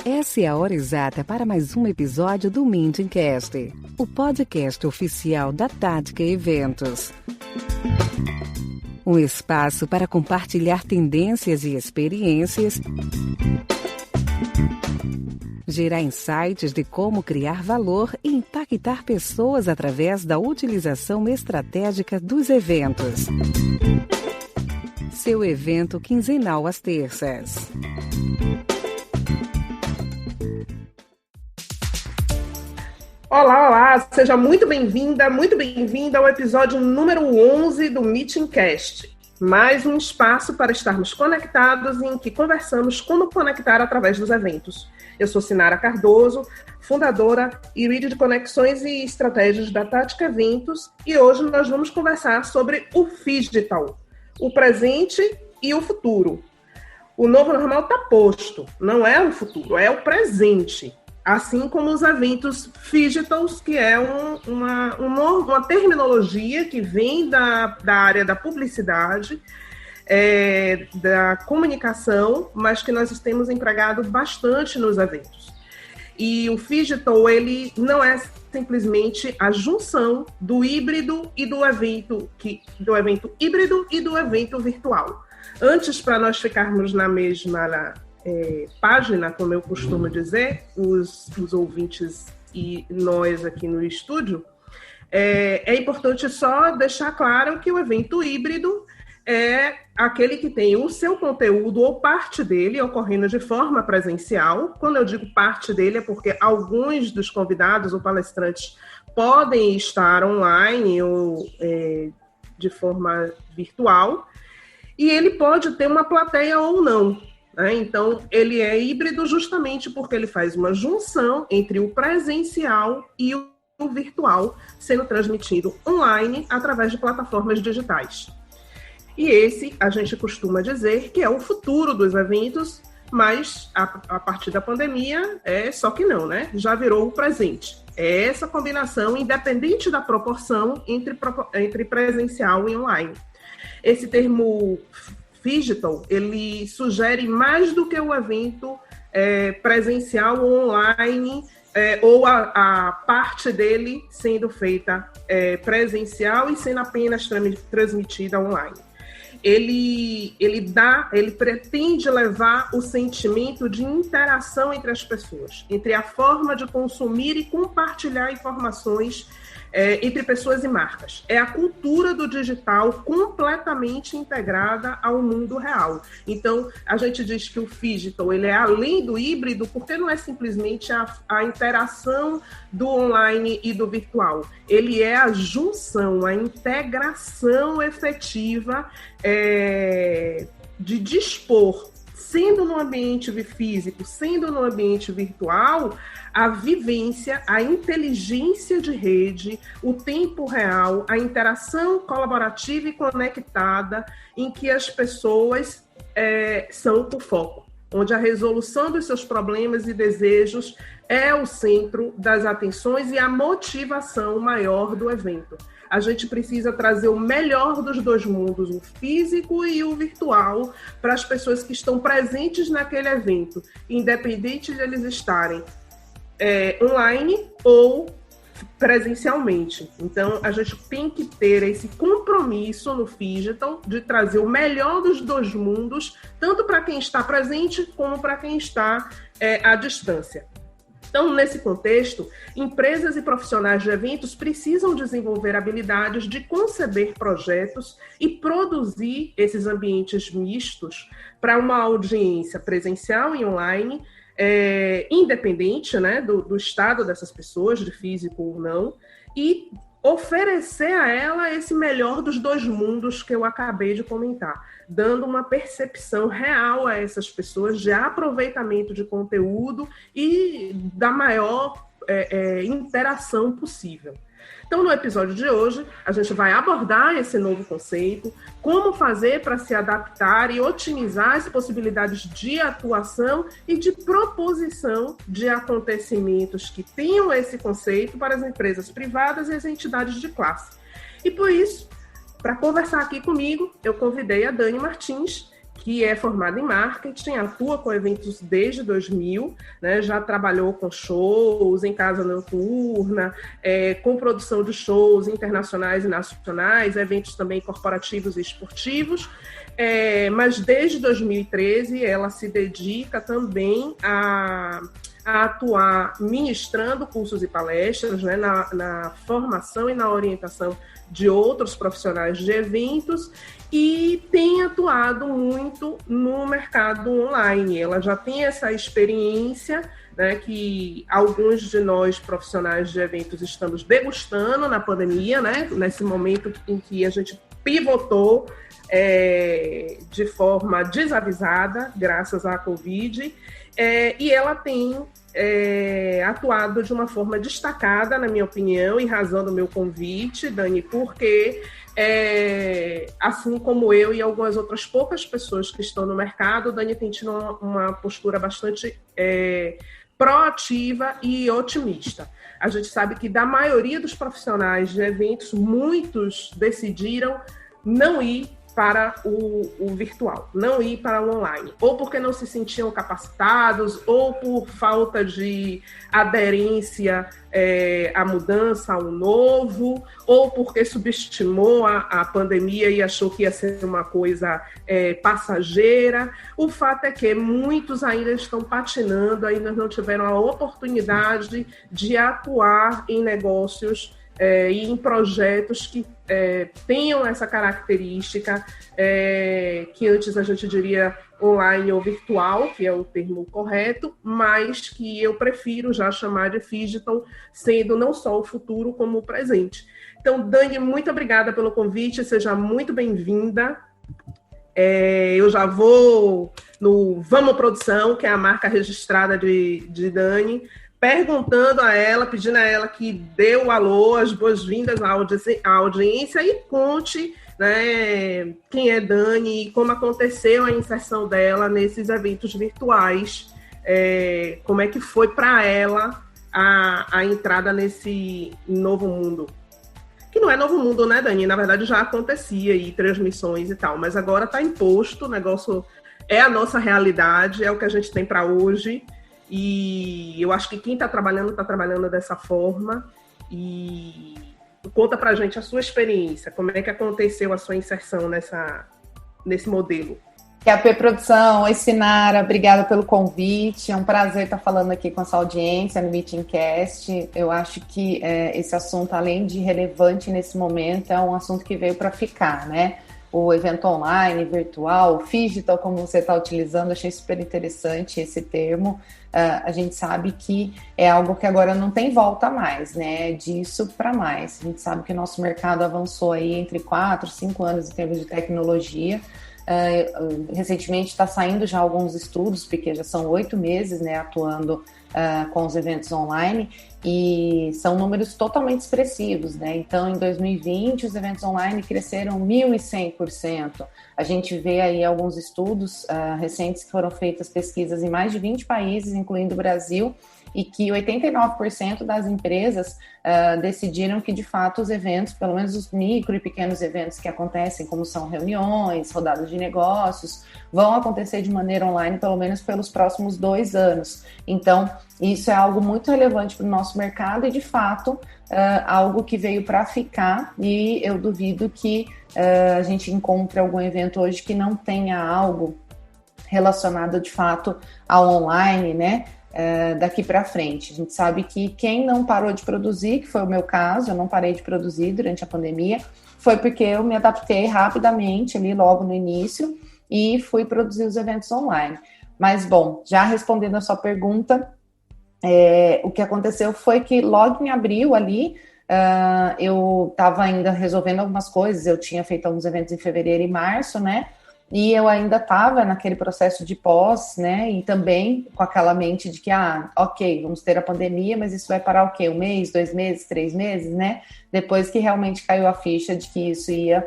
Essa é a hora exata para mais um episódio do Meetingcast, o podcast oficial da Tática Eventos. Um espaço para compartilhar tendências e experiências, gerar insights de como criar valor e impactar pessoas através da utilização estratégica dos eventos. Seu evento quinzenal às terças. Olá, seja muito bem-vinda ao episódio número 11 do Meetingcast. Mais um espaço para estarmos conectados e em que conversamos como conectar através dos eventos. Eu sou Sinara Cardoso, fundadora e líder de conexões e estratégias da Tática Eventos, e hoje nós vamos conversar sobre o Phygital, o presente e o futuro. O novo normal está posto, não é o futuro, é o presente. Assim como os eventos Phygitals, que é uma terminologia que vem da área da publicidade, da comunicação, mas que nós temos empregado bastante nos eventos. E o Phygital, ele não é simplesmente a junção do híbrido e do evento híbrido e do evento virtual. Antes, para nós ficarmos na mesma página, como eu costumo dizer, os ouvintes e nós aqui no estúdio, é importante só deixar claro que o evento híbrido é aquele que tem o seu conteúdo ou parte dele ocorrendo de forma presencial. Quando eu digo parte dele é porque alguns dos convidados ou palestrantes podem estar online ou de forma virtual, e ele pode ter uma plateia ou não. Então, ele é híbrido justamente porque ele faz uma junção entre o presencial e o virtual, sendo transmitido online através de plataformas digitais. E esse, a gente costuma dizer que é o futuro dos eventos, mas a partir da pandemia, só que não, né? Já virou o presente. É essa combinação, independente da proporção entre presencial e online. Esse termo Phygital, ele sugere mais do que o evento presencial ou online, ou a parte dele sendo feita presencial e sendo apenas transmitida online. Ele pretende levar o sentimento de interação entre as pessoas, entre a forma de consumir e compartilhar informações entre pessoas e marcas. É a cultura do digital completamente integrada ao mundo real. Então, a gente diz que o Phygital, ele é além do híbrido, porque não é simplesmente a interação do online e do virtual. Ele é a junção, a integração efetiva de dispor, sendo no ambiente físico, sendo no ambiente virtual, a vivência, a inteligência de rede, o tempo real, a interação colaborativa e conectada em que as pessoas são o foco, onde a resolução dos seus problemas e desejos é o centro das atenções e a motivação maior do evento. A gente precisa trazer o melhor dos dois mundos, o físico e o virtual, para as pessoas que estão presentes naquele evento, independente de eles estarem online ou presencialmente. Então, a gente tem que ter esse compromisso no Phygital de trazer o melhor dos dois mundos, tanto para quem está presente como para quem está à distância. Então, nesse contexto, empresas e profissionais de eventos precisam desenvolver habilidades de conceber projetos e produzir esses ambientes mistos para uma audiência presencial e online, independente, né, do estado dessas pessoas, de físico ou não, e oferecer a ela esse melhor dos dois mundos que eu acabei de comentar, dando uma percepção real a essas pessoas de aproveitamento de conteúdo e da maior interação possível. Então, no episódio de hoje, a gente vai abordar esse novo conceito, como fazer para se adaptar e otimizar as possibilidades de atuação e de proposição de acontecimentos que tenham esse conceito para as empresas privadas e as entidades de classe. E por isso, para conversar aqui comigo, eu convidei a Dani Martins, que é formada em marketing, atua com eventos desde 2000, né, já trabalhou com shows, em casa noturna, com produção de shows internacionais e nacionais, eventos também corporativos e esportivos, mas desde 2013 ela se dedica também a atuar ministrando cursos e palestras, né, na formação e na orientação de outros profissionais de eventos, e tem atuado muito no mercado online. Ela já tem essa experiência, né, que alguns de nós profissionais de eventos estamos degustando na pandemia, né, nesse momento em que a gente pivotou de forma desavisada, graças à Covid, e ela tem atuado de uma forma destacada, na minha opinião, em razão do meu convite, Dani, porque assim como eu e algumas outras poucas pessoas que estão no mercado, Dani tem tido uma postura bastante proativa e otimista. A gente sabe que da maioria dos profissionais de eventos, muitos decidiram não ir para o virtual, não ir para o online, ou porque não se sentiam capacitados, ou por falta de aderência à mudança, ao novo, ou porque subestimou a pandemia e achou que ia ser uma coisa passageira. O fato é que muitos ainda estão patinando, ainda não tiveram a oportunidade de atuar em negócios e em projetos que tenham essa característica, que antes a gente diria online ou virtual, que é o termo correto, mas que eu prefiro já chamar de phygital, sendo não só o futuro como o presente. Então, Dani, muito obrigada pelo convite, seja muito bem-vinda. Eu já vou no Vamos Produção, que é a marca registrada de Dani, perguntando a ela, pedindo a ela que dê o alô, as boas-vindas à audiência e conte, né, quem é Dani e como aconteceu a inserção dela nesses eventos virtuais, como é que foi para ela a entrada nesse novo mundo. Que não é novo mundo, né, Dani? Na verdade já acontecia aí, transmissões e tal, mas agora está imposto, o negócio é a nossa realidade, é o que a gente tem para hoje. E eu acho que quem está trabalhando dessa forma. E conta pra gente a sua experiência, como é que aconteceu a sua inserção nesse modelo. QAP Produção, oi Sinara, obrigada pelo convite, é um prazer estar falando aqui com essa audiência no Meetingcast. Eu acho que esse assunto, além de relevante nesse momento, é um assunto que veio para ficar, né? O evento online, virtual, o phygital, como você está utilizando, achei super interessante esse termo. A gente sabe que é algo que agora não tem volta mais, né? Disso para mais. A gente sabe que o nosso mercado avançou aí entre 4 e 5 anos em termos de tecnologia. Recentemente está saindo já alguns estudos, porque já são 8 meses, né, atuando com os eventos online, e são números totalmente expressivos, né? Então, em 2020, os eventos online cresceram 1.100%. A gente vê aí alguns estudos recentes que foram feitas pesquisas em mais de 20 países, incluindo o Brasil, e que 89% das empresas decidiram que, de fato, os eventos, pelo menos os micro e pequenos eventos que acontecem, como são reuniões, rodadas de negócios, vão acontecer de maneira online, pelo menos pelos próximos 2 anos. Então, isso é algo muito relevante para o nosso mercado e, de fato, algo que veio para ficar, e eu duvido que a gente encontre algum evento hoje que não tenha algo relacionado, de fato, ao online, né? Daqui para frente. A gente sabe que quem não parou de produzir, que foi o meu caso, eu não parei de produzir durante a pandemia, foi porque eu me adaptei rapidamente ali logo no início e fui produzir os eventos online. Mas, bom, já respondendo a sua pergunta, o que aconteceu foi que logo em abril ali, eu estava ainda resolvendo algumas coisas, eu tinha feito alguns eventos em fevereiro e março, né? E eu ainda estava naquele processo de pós, né? E também com aquela mente de que, ok, vamos ter a pandemia, mas isso vai parar o quê? 1 mês, 2 meses, 3 meses, né? Depois que realmente caiu a ficha de que isso ia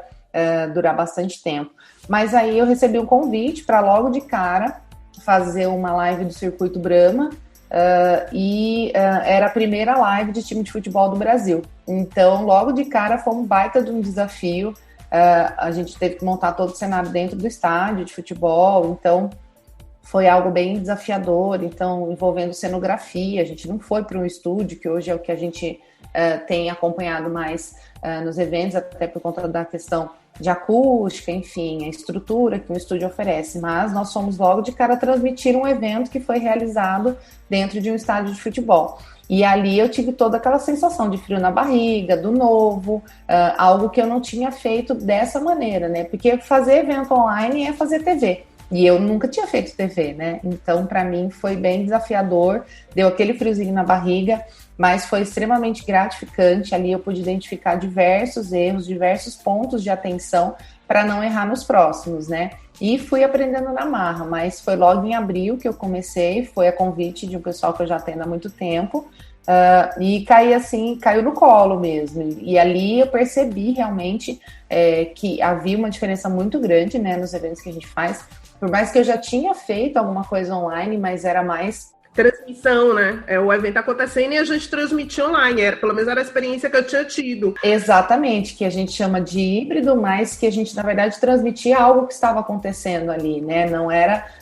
durar bastante tempo. Mas aí eu recebi um convite para logo de cara fazer uma live do Circuito Brahma, era a primeira live de time de futebol do Brasil. Então, logo de cara foi um baita de um desafio. a gente teve que montar todo o cenário dentro do estádio de futebol, então foi algo bem desafiador, então envolvendo cenografia, a gente não foi para um estúdio, que hoje é o que a gente tem acompanhado mais nos eventos, até por conta da questão de acústica, enfim, a estrutura que o estúdio oferece, mas nós fomos logo de cara transmitir um evento que foi realizado dentro de um estádio de futebol. E ali eu tive toda aquela sensação de frio na barriga, do novo, algo que eu não tinha feito dessa maneira, né? Porque fazer evento online é fazer TV. E eu nunca tinha feito TV, né? Então, para mim, foi bem desafiador, deu aquele friozinho na barriga, mas foi extremamente gratificante. Ali eu pude identificar diversos erros, diversos pontos de atenção para não errar nos próximos, né? E fui aprendendo na marra, mas foi logo em abril que eu comecei, foi a convite de um pessoal que eu já atendo há muito tempo, e caiu no colo mesmo. E ali eu percebi realmente que havia uma diferença muito grande, né, nos eventos que a gente faz. Por mais que eu já tinha feito alguma coisa online, mas era mais transmissão, né? O evento acontecendo e a gente transmitia online. Pelo menos era a experiência que eu tinha tido. Exatamente, que a gente chama de híbrido, mas que a gente, na verdade, transmitia algo que estava acontecendo ali, né?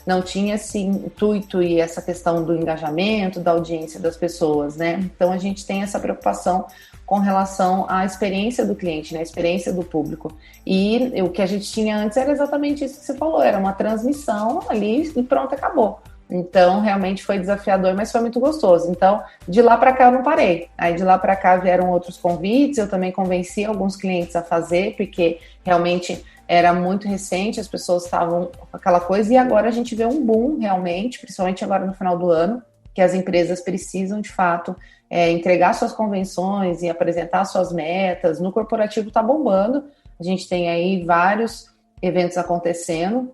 Não tinha esse intuito e essa questão do engajamento, da audiência das pessoas, né? Então, a gente tem essa preocupação com relação à experiência do cliente, né? A experiência do público. E o que a gente tinha antes era exatamente isso que você falou, era uma transmissão ali e pronto, acabou. Então, realmente foi desafiador, mas foi muito gostoso. Então, de lá para cá eu não parei. Aí, de lá para cá vieram outros convites, eu também convenci alguns clientes a fazer, porque realmente era muito recente, as pessoas estavam com aquela coisa, e agora a gente vê um boom, realmente, principalmente agora no final do ano, que as empresas precisam, de fato, entregar suas convenções e apresentar suas metas. No corporativo está bombando, a gente tem aí vários eventos acontecendo,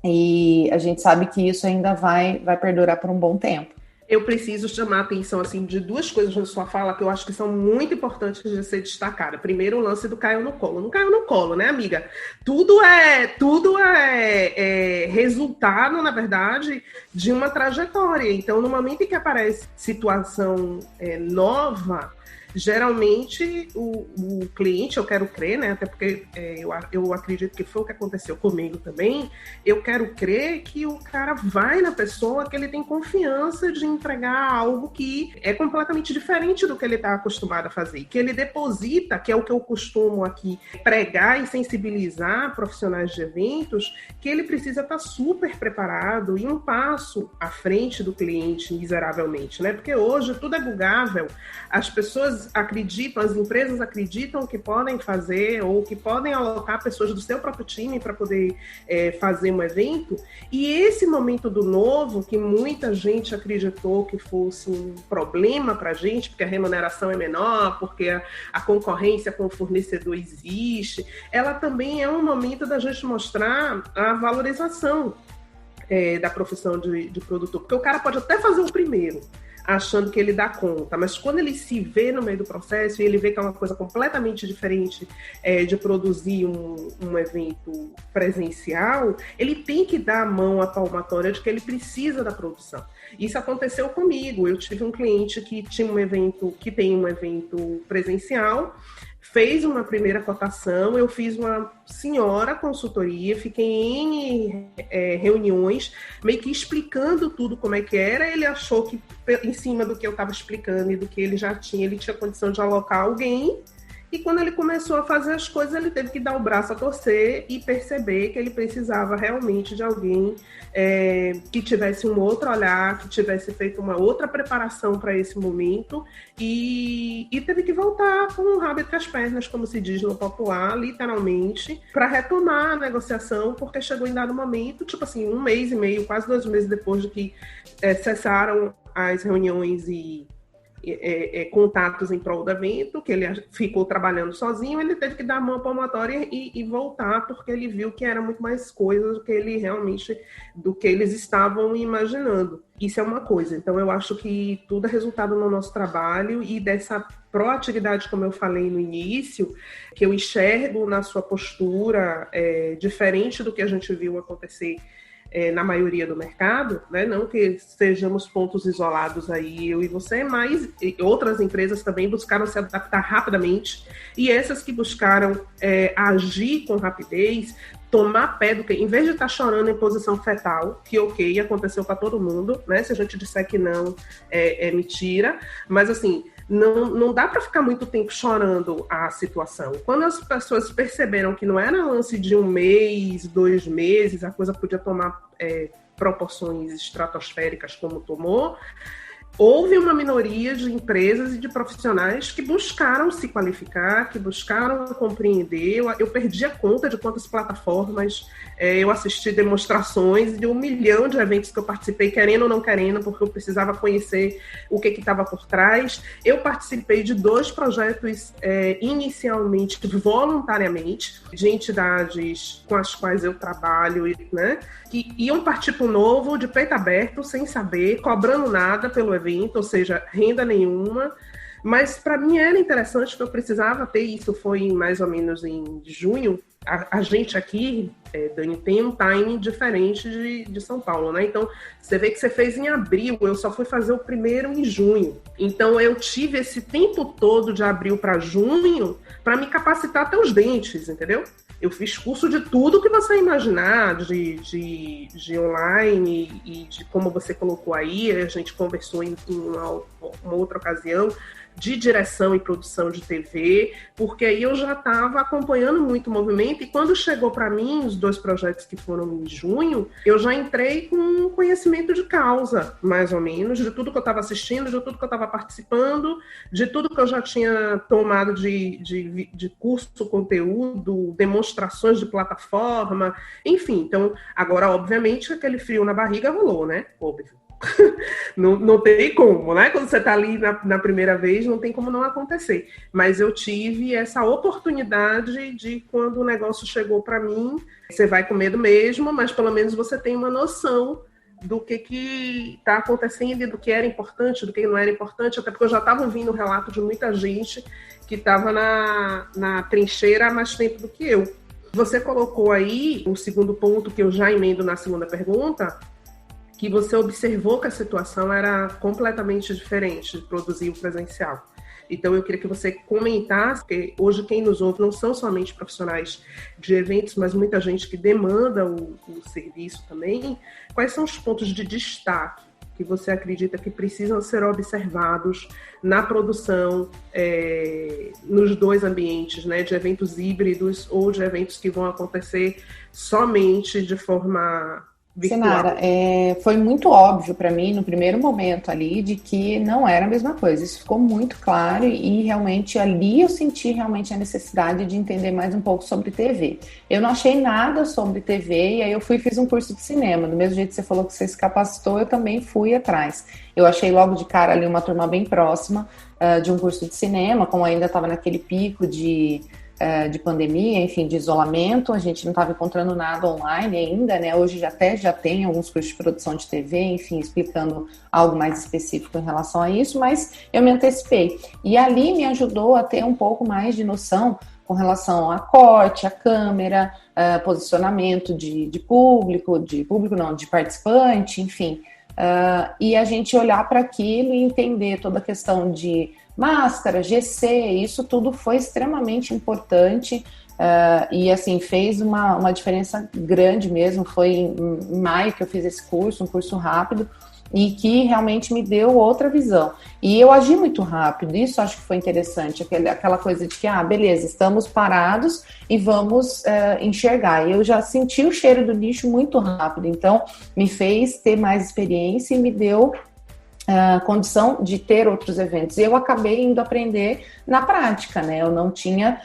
e a gente sabe que isso ainda vai perdurar por um bom tempo. Eu preciso chamar a atenção assim, de duas coisas na sua fala que eu acho que são muito importantes de ser destacadas. Primeiro, o lance do caiu no colo. Não caiu no colo, né, amiga? Tudo é resultado, na verdade, de uma trajetória. Então, no momento em que aparece situação nova, geralmente o cliente, eu quero crer, né? Até porque eu acredito que foi o que aconteceu comigo também. Eu quero crer que o cara vai na pessoa que ele tem confiança de entregar algo que é completamente diferente do que ele está acostumado a fazer. Que ele deposita, que é o que eu costumo aqui pregar e sensibilizar profissionais de eventos, que ele precisa estar super preparado e um passo à frente do cliente, miseravelmente, né? Porque hoje tudo é bugável. As pessoas acreditam, as empresas acreditam que podem fazer ou que podem alocar pessoas do seu próprio time para poder fazer um evento, e esse momento do novo, que muita gente acreditou que fosse um problema para a gente, porque a remuneração é menor, porque a concorrência com o fornecedor existe, ela também é um momento da gente mostrar a valorização da profissão de produtor, porque o cara pode até fazer o primeiro, achando que ele dá conta, mas quando ele se vê no meio do processo e ele vê que é uma coisa completamente diferente de produzir um evento presencial, ele tem que dar a mão à palmatória de que ele precisa da produção. Isso aconteceu comigo. Eu tive um cliente que tem um evento presencial, fez uma primeira cotação, eu fiz uma senhora consultoria, fiquei em reuniões, meio que explicando tudo como é que era. Ele achou que, em cima do que eu estava explicando e do que ele já tinha, ele tinha condição de alocar alguém. E quando ele começou a fazer as coisas, ele teve que dar o braço a torcer e perceber que ele precisava realmente de alguém que tivesse um outro olhar, que tivesse feito uma outra preparação para esse momento, e teve que voltar com o rabo entre as pernas, como se diz no popular, literalmente, para retomar a negociação, porque chegou em dado momento, tipo assim, 1 mês e meio, quase 2 meses depois de que cessaram as reuniões e contatos em prol do evento, que ele ficou trabalhando sozinho, ele teve que dar a mão à palmatória e voltar, porque ele viu que era muito mais coisa do que eles estavam imaginando. Isso é uma coisa. Então, eu acho que tudo é resultado no nosso trabalho e dessa proatividade, como eu falei no início, que eu enxergo na sua postura, diferente do que a gente viu acontecer na maioria do mercado, né? Não que sejamos pontos isolados aí, eu e você, mas outras empresas também buscaram se adaptar rapidamente, e essas que buscaram agir com rapidez, tomar pé do que, em vez de estar chorando em posição fetal, que ok, aconteceu para todo mundo, né? Se a gente disser que não, é mentira, mas assim, não dá para ficar muito tempo chorando a situação. Quando as pessoas perceberam que não era lance de 1 mês, 2 meses, a coisa podia tomar proporções estratosféricas como tomou, houve uma minoria de empresas e de profissionais que buscaram se qualificar, que buscaram compreender. Eu perdi a conta de quantas plataformas eu assisti demonstrações de 1 milhão de eventos que eu participei, querendo ou não querendo, porque eu precisava conhecer o que estava por trás. Eu participei de 2 projetos inicialmente, voluntariamente, de entidades com as quais eu trabalho, né, que iam partir para o novo, de peito aberto, sem saber, cobrando nada pelo evento, ou seja, renda nenhuma. Mas para mim era interessante, porque eu precisava ter isso, foi mais ou menos em junho. A gente aqui, Dani, tem um timing diferente de São Paulo, né? Então, você vê que você fez em abril, eu só fui fazer o primeiro em junho. Então, eu tive esse tempo todo de abril para junho para me capacitar até os dentes, entendeu? Eu fiz curso de tudo que você imaginar, de online e de como você colocou aí, a gente conversou em uma outra ocasião, de direção e produção de TV, porque aí eu já estava acompanhando muito o movimento, e quando chegou para mim os 2 projetos que foram em junho, eu já entrei com conhecimento de causa, mais ou menos, de tudo que eu estava assistindo, de tudo que eu estava participando, de tudo que eu já tinha tomado de curso, conteúdo, demonstrações de plataforma, enfim. Então, agora, obviamente, aquele frio na barriga rolou, né? Óbvio. Não tem como, né? Quando você está ali na primeira vez, não tem como não acontecer. Mas eu tive essa oportunidade de, quando o negócio chegou para mim, você vai com medo mesmo, mas pelo menos você tem uma noção do que está acontecendo e do que era importante, do que não era importante, até porque eu já estava ouvindo o relato de muita gente que estava na trincheira há mais tempo do que eu. Você colocou aí o segundo ponto, que eu já emendo na segunda pergunta, que você observou que a situação era completamente diferente de produzir o presencial. Então, eu queria que você comentasse, porque hoje quem nos ouve não são somente profissionais de eventos, mas muita gente que demanda o serviço também. Quais são os pontos de destaque que você acredita que precisam ser observados na produção, nos 2 ambientes, né, de eventos híbridos ou de eventos que vão acontecer somente de forma Sinara, foi muito óbvio para mim no primeiro momento ali de que não era a mesma coisa. Isso ficou muito claro e realmente ali eu senti realmente a necessidade de entender mais um pouco sobre TV. Eu não achei nada sobre TV e aí eu fiz um curso de cinema. Do mesmo jeito que você falou que você se capacitou, eu também fui atrás. Eu achei logo de cara ali uma turma bem próxima de um curso de cinema, como ainda estava naquele pico de pandemia, enfim, de isolamento, a gente não estava encontrando nada online ainda, né? Hoje já tem alguns cursos de produção de TV, enfim, explicando algo mais específico em relação a isso, mas eu me antecipei. E ali me ajudou a ter um pouco mais de noção com relação a corte, a câmera, posicionamento de participante, enfim. E a gente olhar para aquilo e entender toda a questão de máscara, GC, isso tudo foi extremamente importante e assim, fez uma diferença grande mesmo. Foi em maio que eu fiz esse curso, um curso rápido, e que realmente me deu outra visão. E eu agi muito rápido, isso acho que foi interessante, aquela coisa de que, beleza, estamos parados e vamos enxergar. Eu já senti o cheiro do lixo muito rápido, então me fez ter mais experiência e me deu condição de ter outros eventos. E eu acabei indo aprender na prática, né? Eu não tinha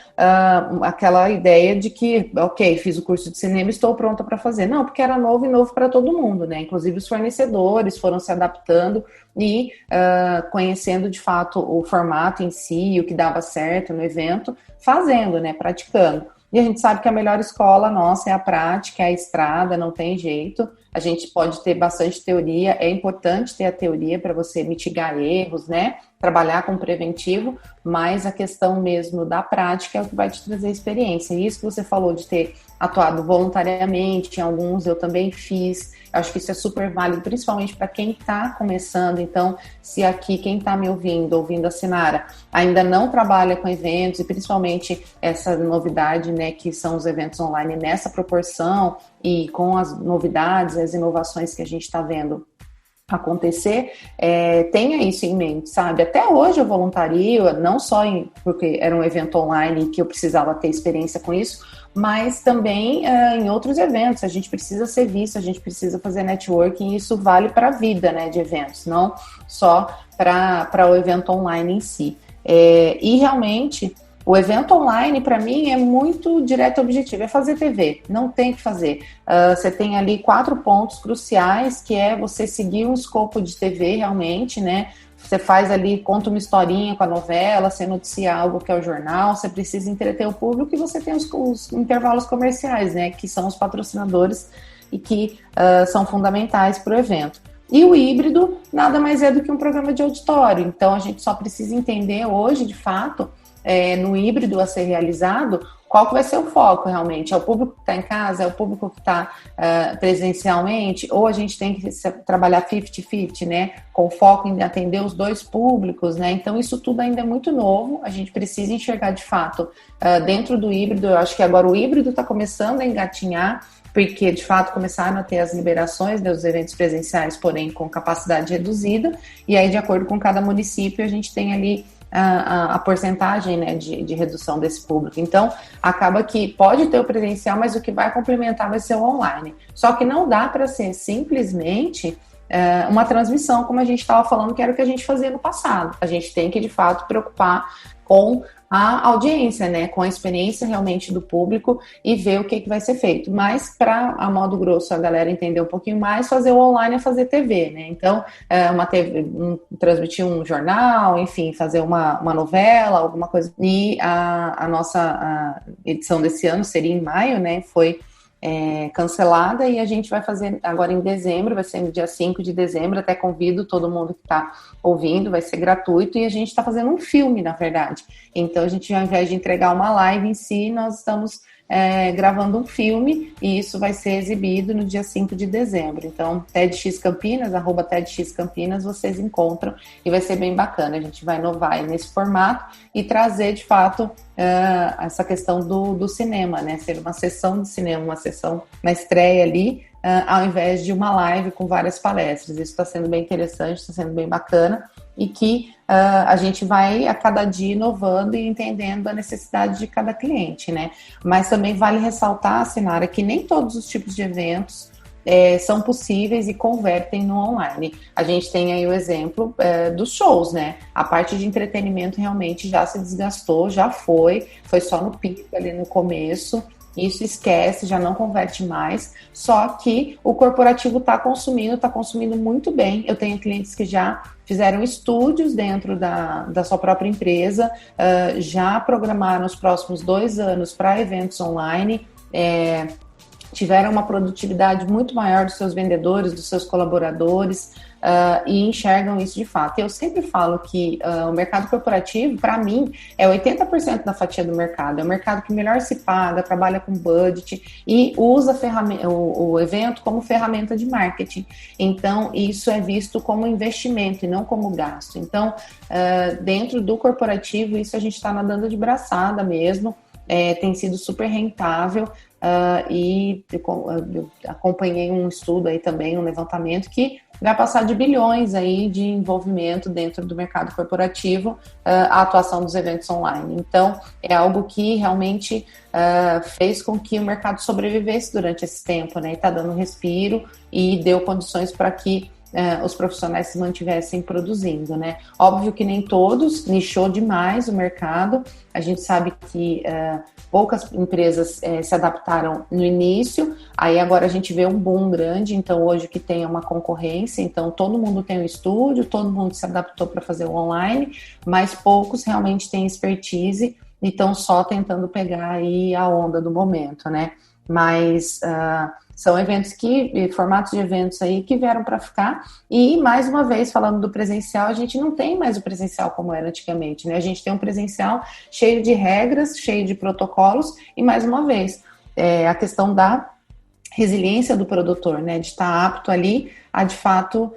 aquela ideia de que, ok, fiz o curso de cinema, estou pronta para fazer. Não, porque era novo e novo para todo mundo, né? Inclusive os fornecedores foram se adaptando e conhecendo de fato o formato em si, o que dava certo no evento, fazendo, né? Praticando. E a gente sabe que a melhor escola nossa é a prática, é a estrada, não tem jeito. a gente pode ter bastante teoria, é importante ter a teoria para você mitigar erros, né? Trabalhar com preventivo, mas a questão mesmo da prática é o que vai te trazer experiência. E isso que você falou de ter atuado voluntariamente, em alguns eu também fiz, acho que isso é super válido, principalmente para quem está começando. Então, se aqui quem está me ouvindo a Sinara, ainda não trabalha com eventos, e principalmente essa novidade, né, que são os eventos online nessa proporção, e com as novidades, as inovações que a gente está vendo acontecer, tenha isso em mente, sabe? Até hoje eu voluntario, não só porque era um evento online que eu precisava ter experiência com isso, mas também em outros eventos. A gente precisa ser visto, a gente precisa fazer networking, e isso vale para a vida, né, de eventos, não só para o evento online em si. E realmente, o evento online, para mim, é muito direto e objetivo, é fazer TV, não tem que fazer. Você tem ali 4 pontos cruciais, que é você seguir um escopo de TV realmente, né? Você faz ali, conta uma historinha com a novela, você noticia algo que é o jornal, você precisa entreter o público, e você tem os intervalos comerciais, né? Que são os patrocinadores e que são fundamentais para o evento. E o híbrido nada mais é do que um programa de auditório, então a gente só precisa entender hoje, de fato, no híbrido a ser realizado, qual que vai ser o foco realmente? É o público que está em casa? É o público que está presencialmente? Ou a gente tem que trabalhar 50-50, né? Com foco em atender os 2 públicos, né? Então, isso tudo ainda é muito novo. A gente precisa enxergar, de fato, dentro do híbrido. Eu acho que agora o híbrido está começando a engatinhar, porque, de fato, começaram a ter as liberações dos eventos presenciais, porém, com capacidade reduzida. E aí, de acordo com cada município, a gente tem ali a porcentagem, né, de redução desse público. Então, acaba que pode ter o presencial, mas o que vai complementar vai ser o online. Só que não dá para ser simplesmente uma transmissão, como a gente estava falando, que era o que a gente fazia no passado. A gente tem que, de fato, preocupar com a audiência, né, com a experiência realmente do público, e ver o que vai ser feito. Mas, para, a modo grosso, a galera entender um pouquinho mais, fazer o online é fazer TV, né? Então, uma TV, transmitir um jornal, enfim, fazer uma novela, alguma coisa. E a nossa edição desse ano seria em maio, né? Foi cancelada, e a gente vai fazer agora em dezembro, vai ser no dia 5 de dezembro, até convido todo mundo que está ouvindo, vai ser gratuito, e a gente está fazendo um filme, na verdade. Então, a gente, ao invés de entregar uma live em si, nós estamos gravando um filme, e isso vai ser exibido no dia 5 de dezembro. Então, TEDx Campinas, @TEDx Campinas, vocês encontram, e vai ser bem bacana. A gente vai inovar nesse formato e trazer, de fato, essa questão do cinema, né? Ser uma sessão de cinema, uma sessão na estreia ali, ao invés de uma live com várias palestras. Isso está sendo bem interessante, está sendo bem bacana, e que a gente vai a cada dia inovando e entendendo a necessidade de cada cliente, né? Mas também vale ressaltar, Sinara, que nem todos os tipos de eventos são possíveis e convertem no online. A gente tem aí o exemplo dos shows, né? A parte de entretenimento realmente já se desgastou, já foi só no pico ali no começo. Isso esquece, já não converte mais, só que o corporativo está consumindo muito bem. Eu tenho clientes que já fizeram estúdios dentro da sua própria empresa, já programaram os próximos 2 anos para eventos online, tiveram uma produtividade muito maior dos seus vendedores, dos seus colaboradores, e enxergam isso de fato. Eu sempre falo que o mercado corporativo, para mim, é 80% da fatia do mercado. É o mercado que melhor se paga, trabalha com budget e usa o evento como ferramenta de marketing. Então, isso é visto como investimento e não como gasto. Então, dentro do corporativo, isso a gente está nadando de braçada mesmo. Tem sido super rentável. E eu acompanhei um estudo aí também, um levantamento que vai passar de bilhões aí de envolvimento dentro do mercado corporativo, a atuação dos eventos online. Então, é algo que realmente fez com que o mercado sobrevivesse durante esse tempo, né? E está dando um respiro e deu condições para que os profissionais se mantivessem produzindo, né? Óbvio que nem todos, nichou demais o mercado. A gente sabe que poucas empresas se adaptaram no início, aí agora a gente vê um boom grande, então hoje que tem uma concorrência, então todo mundo tem um estúdio, todo mundo se adaptou para fazer o online, mas poucos realmente têm expertise e estão só tentando pegar aí a onda do momento, né? Mas São formatos de eventos aí que vieram para ficar. E, mais uma vez, falando do presencial, a gente não tem mais o presencial como era antigamente, né? A gente tem um presencial cheio de regras, cheio de protocolos e, mais uma vez, a questão da resiliência do produtor, né? De estar apto ali a, de fato,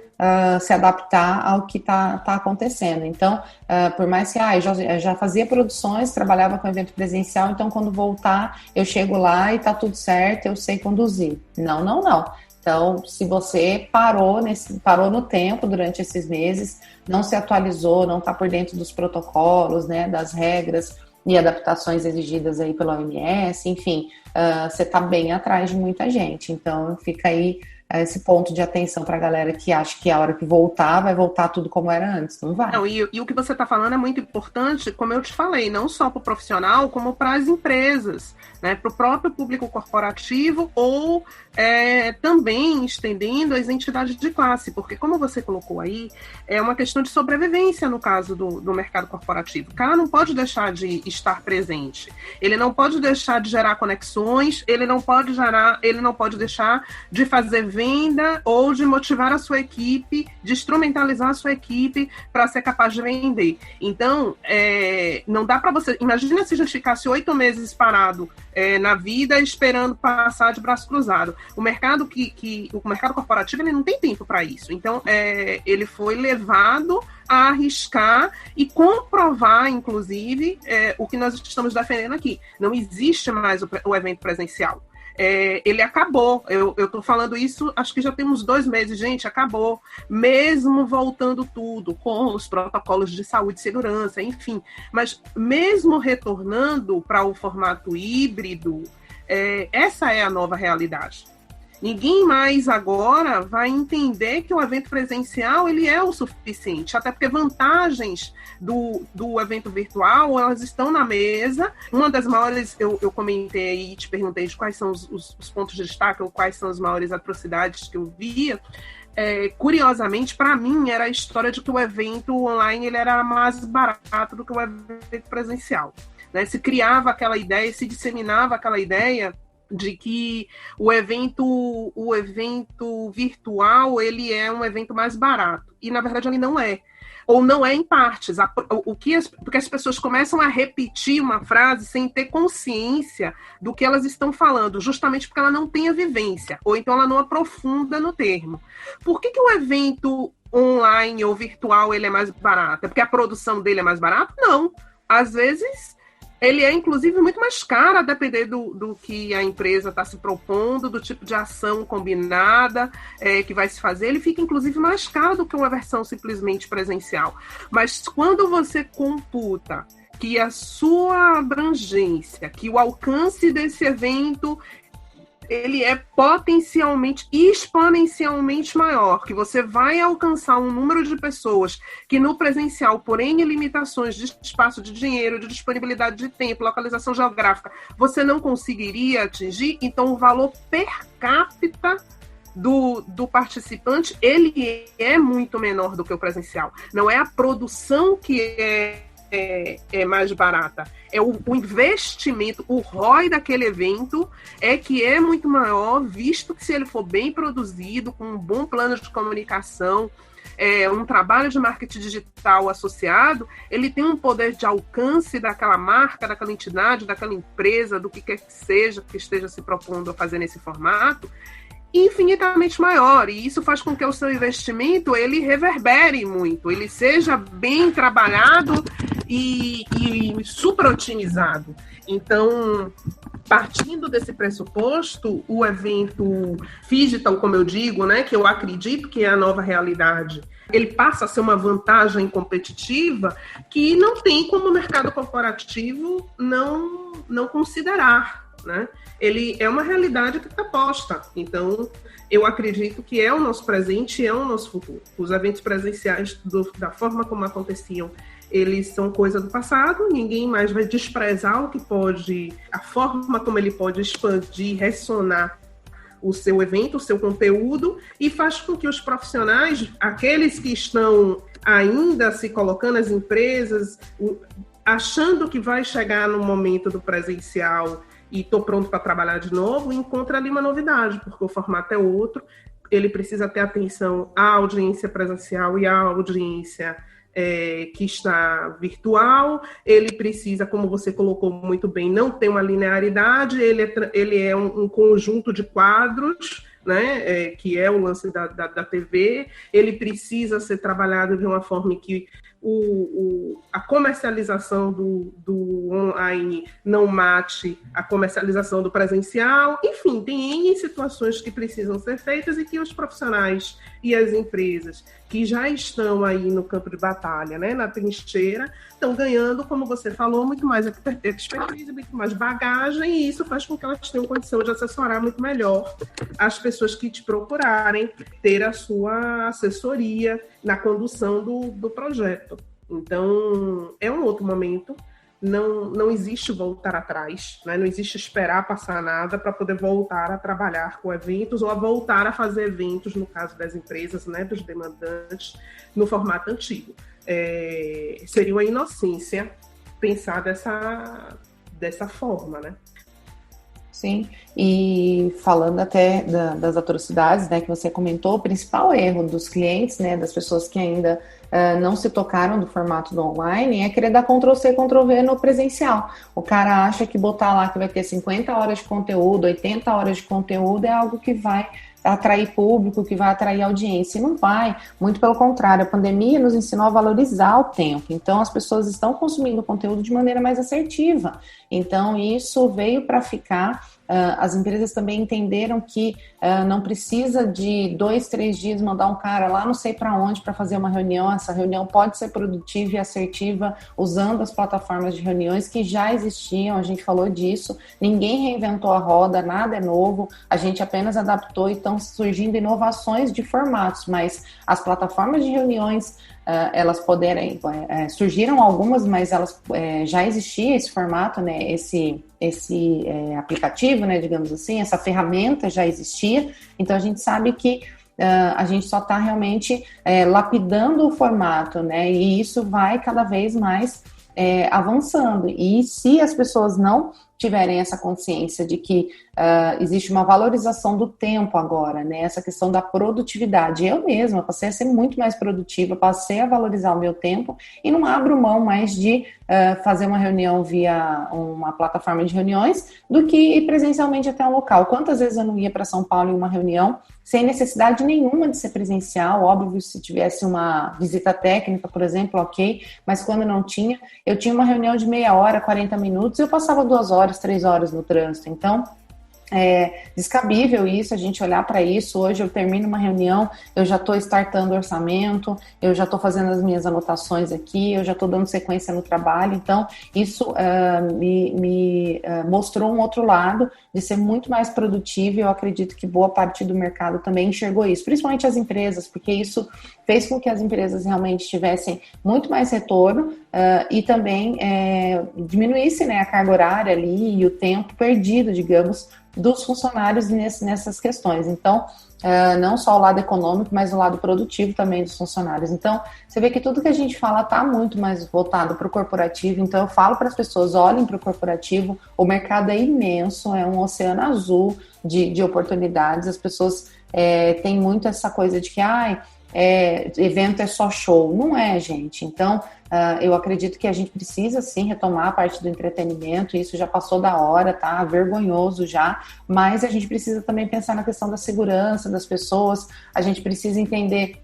se adaptar ao que está acontecendo. Então, por mais que já fazia produções, trabalhava com evento presencial, então quando voltar, eu chego lá e está tudo certo, eu sei conduzir. Não. Então, se você parou no tempo durante esses meses, não se atualizou, não está por dentro dos protocolos, né, das regras e adaptações exigidas aí pela OMS, enfim, você está bem atrás de muita gente. Então, fica aí esse ponto de atenção para a galera que acha que a hora que voltar, vai voltar tudo como era antes. Não vai. Não, e o que você está falando é muito importante, como eu te falei, não só para o profissional, como para as empresas, né, para o próprio público corporativo ou também estendendo as entidades de classe, porque como você colocou aí, é uma questão de sobrevivência no caso do mercado corporativo. O cara não pode deixar de estar presente, ele não pode deixar de gerar conexões, ele não pode deixar de fazer venda ou de motivar a sua equipe, de instrumentalizar a sua equipe para ser capaz de vender. Então, não dá para você... Imagina se a gente ficasse 8 meses parado na vida esperando passar de braço cruzado. O mercado o mercado corporativo, ele não tem tempo para isso. Então, ele foi levado a arriscar e comprovar, inclusive, o que nós estamos defendendo aqui. Não existe mais o evento presencial. Ele acabou, eu estou falando isso, acho que já tem uns 2 meses, gente, acabou, mesmo voltando tudo, com os protocolos de saúde e segurança, enfim, mas mesmo retornando para o formato híbrido, essa é a nova realidade. Ninguém mais agora vai entender que o evento presencial ele é o suficiente, até porque vantagens do evento virtual, elas estão na mesa. Uma das maiores, eu comentei aí e te perguntei de quais são os pontos de destaque, ou quais são as maiores atrocidades que eu via. Curiosamente, para mim, era a história de que o evento online ele era mais barato do que o evento presencial, né? Se criava aquela ideia, se disseminava aquela ideia de que o evento virtual ele é um evento mais barato. E, na verdade, ele não é. Ou não é em partes. Porque as pessoas começam a repetir uma frase sem ter consciência do que elas estão falando, justamente porque ela não tem a vivência, ou então ela não aprofunda no termo. Por que o evento online ou virtual ele é mais barato? É porque a produção dele é mais barata? Não. Às vezes... ele é, inclusive, muito mais caro a depender do que a empresa está se propondo, do tipo de ação combinada que vai se fazer. Ele fica, inclusive, mais caro do que uma versão simplesmente presencial. Mas quando você computa que a sua abrangência, que o alcance desse evento... ele é potencialmente, exponencialmente maior, que você vai alcançar um número de pessoas que no presencial, por N limitações de espaço, de dinheiro, de disponibilidade de tempo, localização geográfica, você não conseguiria atingir. Então o valor per capita do participante, ele é muito menor do que o presencial. Não é a produção que é mais barata, é o investimento, o ROI daquele evento que é muito maior, visto que se ele for bem produzido, com um bom plano de comunicação, um trabalho de marketing digital associado, ele tem um poder de alcance daquela marca, daquela entidade, daquela empresa, do que quer que seja, que esteja se propondo a fazer nesse formato, infinitamente maior, e isso faz com que o seu investimento ele reverbere muito, ele seja bem trabalhado e super otimizado. Então, partindo desse pressuposto, o evento digital, como eu digo, né, que eu acredito que é a nova realidade, ele passa a ser uma vantagem competitiva que não tem como o mercado corporativo não considerar, né? Ele é uma realidade que está posta. Então, eu acredito que é o nosso presente e é o nosso futuro. Os eventos presenciais, da forma como aconteciam, eles são coisa do passado, ninguém mais vai desprezar a forma como ele pode expandir, ressonar o seu evento, o seu conteúdo, e faz com que os profissionais, aqueles que estão ainda se colocando, as empresas, achando que vai chegar no momento do presencial e estou pronto para trabalhar de novo, encontra ali uma novidade, porque o formato é outro, ele precisa ter atenção à audiência presencial e à audiência que está virtual, ele precisa, como você colocou muito bem, não ter uma linearidade, ele é um conjunto de quadros, né, que é o lance da TV, ele precisa ser trabalhado de uma forma em que a comercialização do online não mate a comercialização do presencial. Enfim, tem N situações que precisam ser feitas e que os profissionais e as empresas que já estão aí no campo de batalha, né, na trincheira, estão ganhando, como você falou, muito mais expertise, muito mais bagagem, e isso faz com que elas tenham condição de assessorar muito melhor as pessoas que te procurarem, ter a sua assessoria na condução do projeto. Então, é um outro momento, não existe voltar atrás, né? Não existe esperar passar nada para poder voltar a trabalhar com eventos ou a voltar a fazer eventos, no caso das empresas, né, dos demandantes, no formato antigo. Seria uma inocência pensar dessa forma, né? Sim, e falando até das atrocidades, né, que você comentou, o principal erro dos clientes, né, das pessoas que ainda não se tocaram do formato do online, é querer dar Ctrl+C, Ctrl+V no presencial. O cara acha que botar lá que vai ter 50 horas de conteúdo, 80 horas de conteúdo é algo que vai atrair público, que vai atrair audiência. E não vai, muito pelo contrário, a pandemia nos ensinou a valorizar o tempo. Então, as pessoas estão consumindo conteúdo de maneira mais assertiva. Então, isso veio para ficar. As empresas também entenderam que não precisa de 2, 3 dias mandar um cara lá não sei para onde para fazer uma reunião. Essa reunião pode ser produtiva e assertiva usando as plataformas de reuniões que já existiam, a gente falou disso, ninguém reinventou a roda, nada é novo, a gente apenas adaptou e estão surgindo inovações de formatos, mas as plataformas de reuniões elas poderem, surgiram algumas, mas elas já existia esse formato, né, esse aplicativo, né, digamos assim, essa ferramenta já existia, então a gente sabe que a gente só está realmente lapidando o formato, né, e isso vai cada vez mais avançando, e se as pessoas não tiverem essa consciência de que existe uma valorização do tempo agora, né? Essa questão da produtividade. Eu mesma passei a ser muito mais produtiva, passei a valorizar o meu tempo e não abro mão mais de fazer uma reunião via uma plataforma de reuniões do que ir presencialmente até um local. Quantas vezes eu não ia para São Paulo em uma reunião sem necessidade nenhuma de ser presencial? Óbvio, se tivesse uma visita técnica, por exemplo, ok, mas quando não tinha, eu tinha uma reunião de meia hora, 40 minutos, e eu passava 2 horas, 3 horas no trânsito. Então, é descabível isso, a gente olhar para isso. Hoje eu termino uma reunião, eu já estou startando o orçamento, eu já estou fazendo as minhas anotações aqui, eu já estou dando sequência no trabalho. Então, isso me mostrou um outro lado de ser muito mais produtivo, e eu acredito que boa parte do mercado também enxergou isso, principalmente as empresas, porque isso fez com que as empresas realmente tivessem muito mais retorno e também diminuísse, né, a carga horária ali e o tempo perdido, digamos, dos funcionários nessas questões. Então, não só o lado econômico, mas o lado produtivo também dos funcionários. Então, você vê que tudo que a gente fala está muito mais voltado para o corporativo. Então, eu falo para as pessoas, olhem para o corporativo, o mercado é imenso, é um oceano azul de oportunidades. As pessoas têm muito essa coisa de que, evento é só show. Não é, gente. Então, eu acredito que a gente precisa, sim, retomar a parte do entretenimento. Isso já passou da hora, tá vergonhoso já, mas a gente precisa também pensar na questão da segurança das pessoas. A gente precisa entender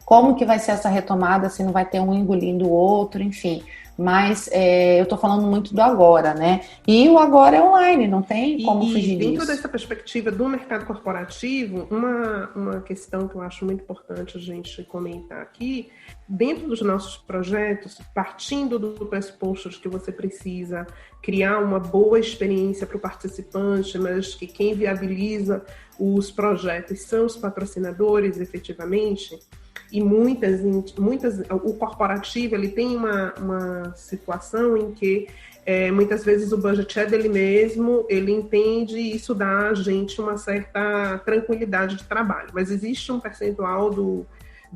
como que vai ser essa retomada, se não vai ter um engolindo o outro, enfim. Mas eu estou falando muito do agora, né? E o agora é online, não tem como fugir disso. Dentro dessa perspectiva do mercado corporativo, uma questão que eu acho muito importante a gente comentar aqui, dentro dos nossos projetos, partindo do pressuposto de que você precisa criar uma boa experiência para o participante, mas que quem viabiliza os projetos são os patrocinadores, efetivamente. E muitas, o corporativo ele tem uma situação em que muitas vezes o budget é dele mesmo, ele entende e isso dá a gente uma certa tranquilidade de trabalho. Mas existe um percentual do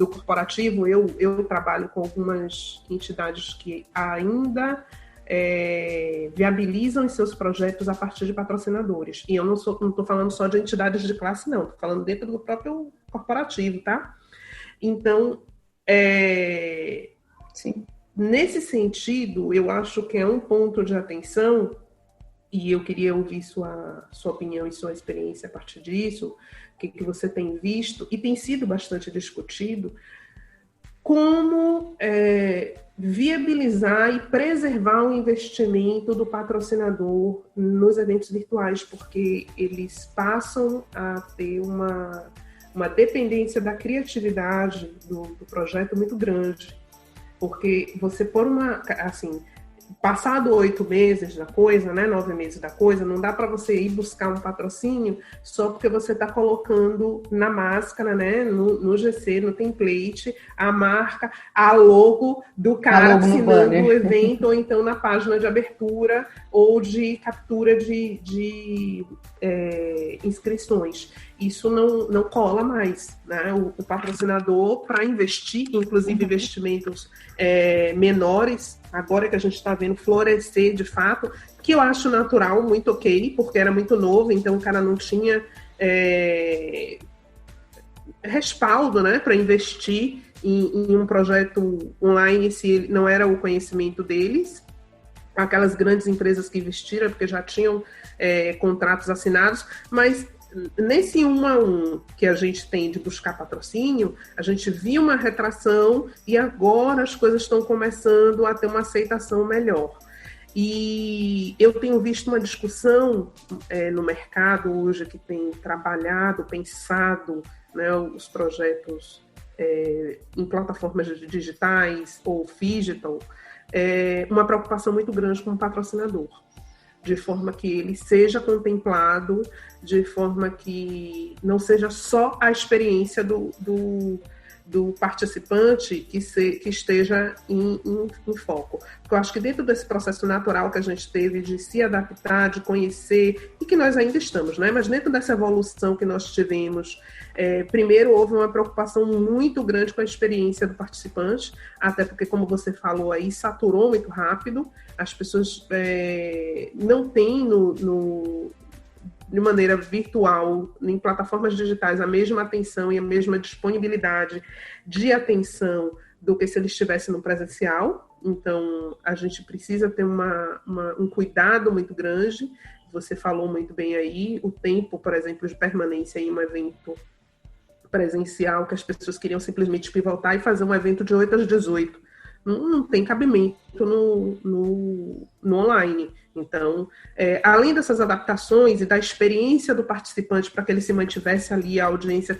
corporativo, eu trabalho com algumas entidades que ainda viabilizam os seus projetos a partir de patrocinadores. E eu não estou falando só de entidades de classe, não. Estou falando dentro do próprio corporativo, tá? Então, sim. Nesse sentido, eu acho que é um ponto de atenção, e eu queria ouvir sua opinião e sua experiência a partir disso, o que você tem visto, e tem sido bastante discutido, como viabilizar e preservar o investimento do patrocinador nos eventos virtuais, porque eles passam a ter uma dependência da criatividade do projeto muito grande. Porque você pôr passado 8 meses da coisa, né, 9 meses da coisa, não dá para você ir buscar um patrocínio só porque você está colocando na máscara, né, no GC, no template, a marca, a logo do cara assinando o evento, ou então na página de abertura ou de captura de inscrições. Isso não cola mais, né? O patrocinador, para investir, inclusive investimentos menores, agora que a gente está vendo florescer de fato, que eu acho natural, muito ok, porque era muito novo, então o cara não tinha respaldo, né, para investir em um projeto online se não era o conhecimento deles. Aquelas grandes empresas que investiram, porque já tinham contratos assinados, mas nesse 1 a 1 que a gente tem de buscar patrocínio, a gente viu uma retração e agora as coisas estão começando a ter uma aceitação melhor. E eu tenho visto uma discussão no mercado hoje que tem trabalhado, pensado, né, os projetos em plataformas digitais ou digital, uma preocupação muito grande com o patrocinador, de forma que ele seja contemplado, de forma que não seja só a experiência do participante que esteja em foco. Porque eu acho que dentro desse processo natural que a gente teve de se adaptar, de conhecer, e que nós ainda estamos, né? Mas dentro dessa evolução que nós tivemos, primeiro houve uma preocupação muito grande com a experiência do participante, até porque, como você falou aí, saturou muito rápido, as pessoas não têm de maneira virtual, em plataformas digitais, a mesma atenção e a mesma disponibilidade de atenção do que se ele estivesse no presencial. Então, a gente precisa ter um cuidado muito grande. Você falou muito bem aí, o tempo, por exemplo, de permanência em um evento presencial, que as pessoas queriam simplesmente pivotar e fazer um evento de 8 às 18. Não tem cabimento no online. Então, além dessas adaptações e da experiência do participante para que ele se mantivesse ali, a audiência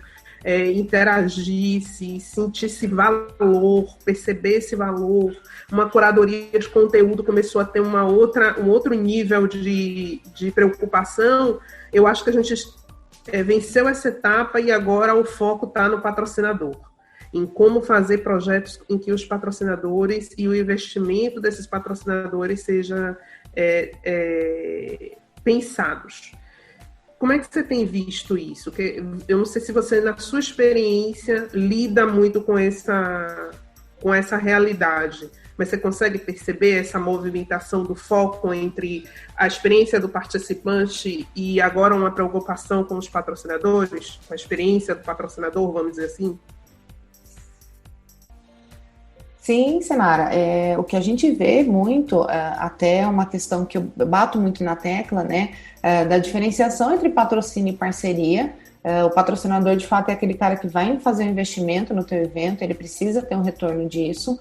interagisse, sentisse valor, percebesse valor, uma curadoria de conteúdo começou a ter um outro nível de preocupação, eu acho que a gente venceu essa etapa e agora o foco está no patrocinador, em como fazer projetos em que os patrocinadores e o investimento desses patrocinadores seja pensados. Como é que você tem visto isso? Eu não sei se você, na sua experiência, lida muito com essa realidade, mas você consegue perceber essa movimentação do foco entre a experiência do participante e agora uma preocupação com os patrocinadores, com a experiência do patrocinador, vamos dizer assim? Sim, Senara, o que a gente vê muito, até uma questão que eu bato muito na tecla, né, da diferenciação entre patrocínio e parceria. O patrocinador, de fato, é aquele cara que vai fazer um investimento no teu evento, ele precisa ter um retorno disso.